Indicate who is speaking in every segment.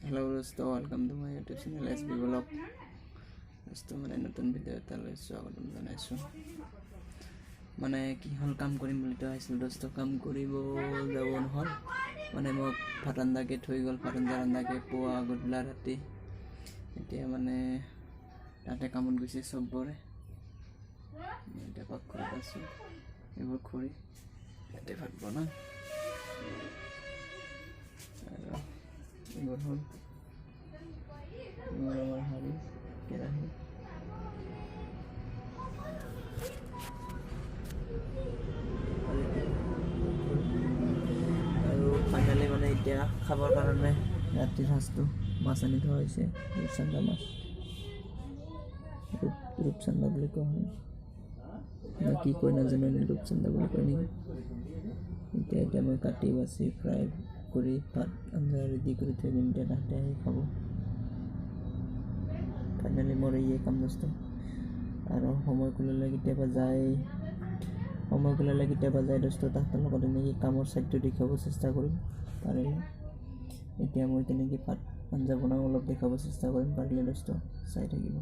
Speaker 1: Hello dosto, welcome to my YouTube channel Assamese Vlogs. Dosto মানে নতুন video এটা লৈ স্বাগতম জনাইছো। মানে কি হল কাম কৰিম বুলি তো আহিছিল দোস্ত কাম কৰিব যাব নহল মানে মোক ফাটান্দাকে থৈ গল ফাটান্দাকে পুৱা গধূলা ৰাতি এতিয়া মানে তাতে কামত গৈছে সবৰে এতিয়া পাকঘৰত আছো এইবোৰ খৰি ইয়াতে ভাত বনাম আৰু এইবোৰ হল আমাৰ হাৰি কেৰাহী আৰু ফাইনালি মানে এতিয়া খাবৰ কাৰণে ৰাতিৰ সাজটো মাছ আনি থোৱা হৈছে ৰূপচান্দা মাছ ৰূপচান্দা বুলি কোৱা হয় না কি কয় নাজানো ৰূপচান্দা বুলি কয় নেকি এতিয়া মই কাটি বাছি ফ্ৰাই কৰি ভাত আঞ্জা ৰেডি কৰি থৈ দিম এতিয়া তাতে আহি খাব ফাইনালি মোৰ এই কাম দোস্ত আৰু সময় কোলালে কেতিয়াবা যায় দোস্ত তাহাঁতৰ লগত এনেকৈ কামৰ চাইডটো দেখাব চেষ্টা কৰিম পাৰিলে এতিয়া মই তেনেকৈ ভাত আঞ্জা বনাওঁ অলপ দেখাব চেষ্টা কৰিম পাৰিলে দোস্ত চাই থাকিব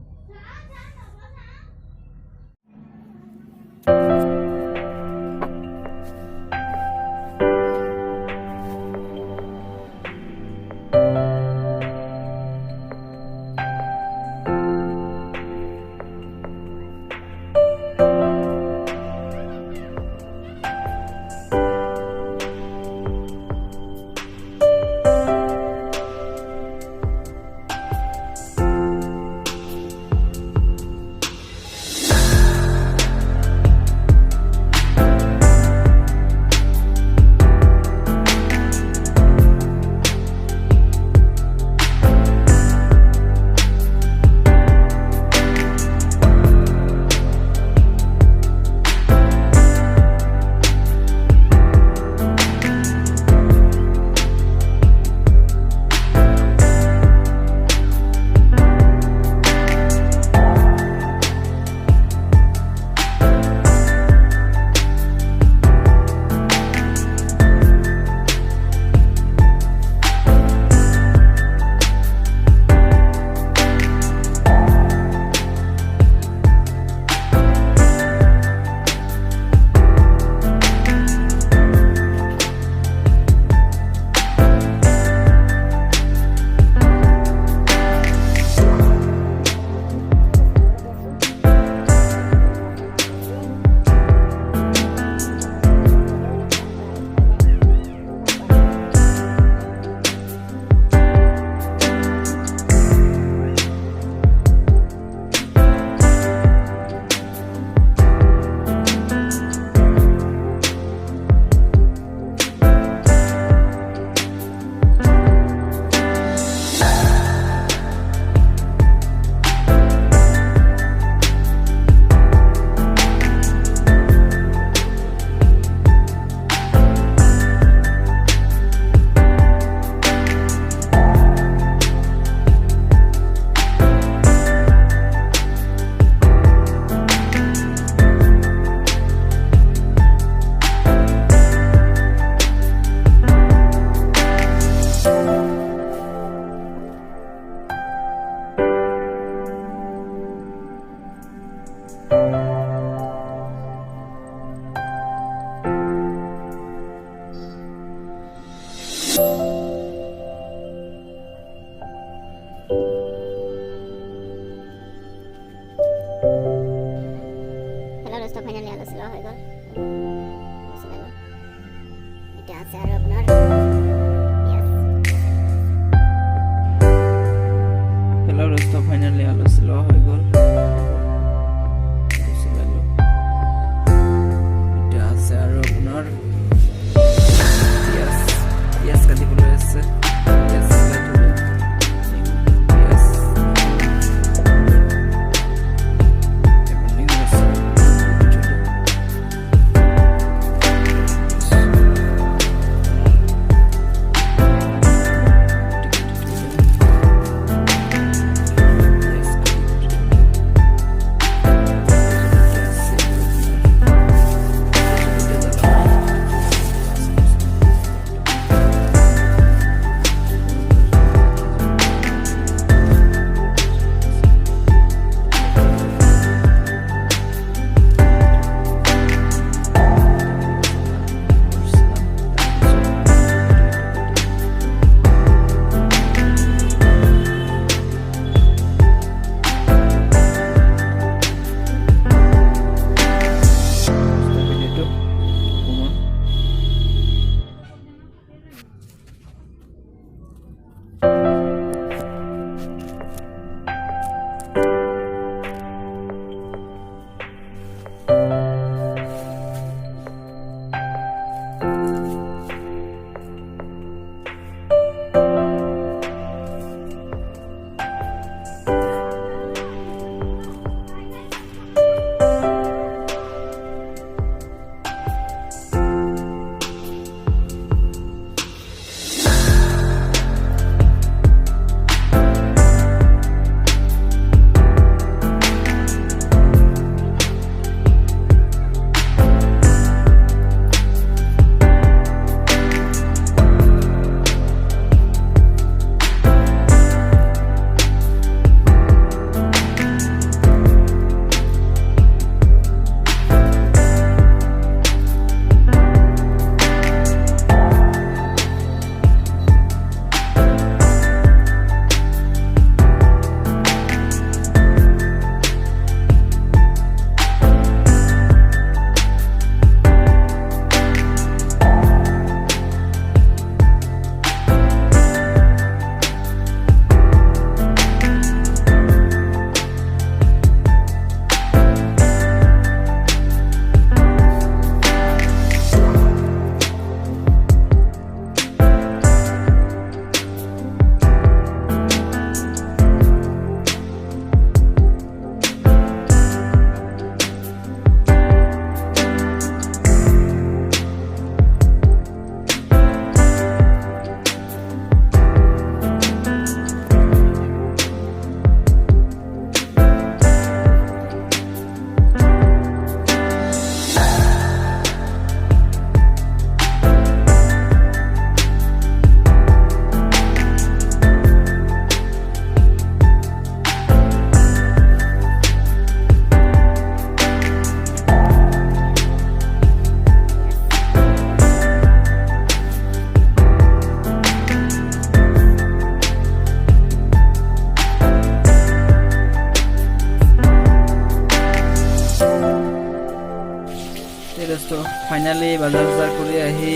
Speaker 1: ফাইনালি বাজাৰ কৰি আহি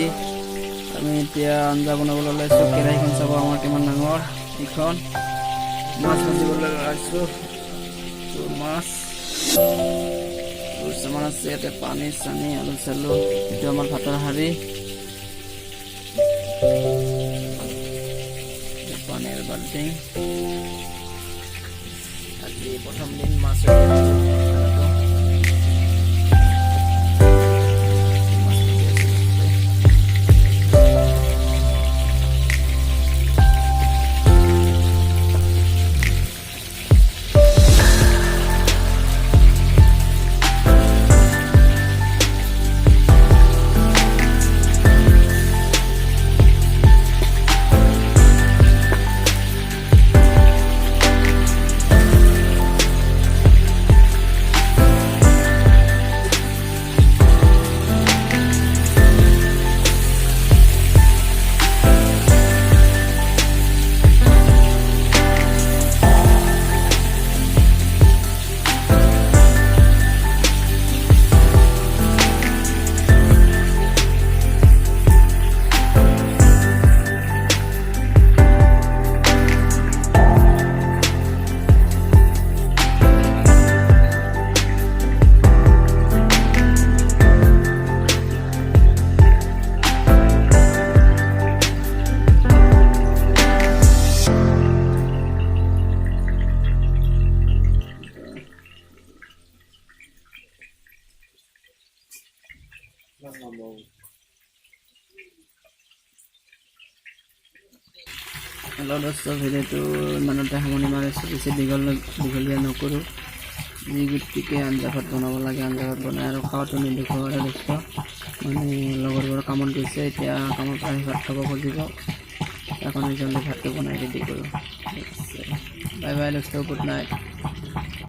Speaker 1: আমি এতিয়া আঞ্জা বনাবলৈ ওলাইছোঁ। কেৰাহীখন চাব আমাৰ কিমান ডাঙৰ। এইখন মাছ ভাজিবলৈ ওলাইছোঁ। মাছ সামান আছে ইয়াতে, পানী চানী আলু চালু। এইটো আমাৰ ভাতৰ হাঁড়ি, পানীৰ বাল্টিং। আজি প্ৰথম দিন মাছ হেল্ল' দোস্ত, ভিডিঅ'টো ইমানতে সামৰণি মাৰিছোঁ। বেছি দীঘলীয়া নকৰোঁ। যি গতিকে আঞ্জা ভাত বনাব লাগে আঞ্জা ভাত বনাই আৰু খাওঁটো নেদেখোঁ আৰু দোস্ত। মানে লগৰবোৰৰ কামত গৈছে, এতিয়া কামৰ পৰা আহি ভাত খাব খুজিব। এখন জলদি ভাতটো বনাই ৰেডি কৰোঁ। ঠিক আছে, বাই বাই দোস্ত, গুড নাইট।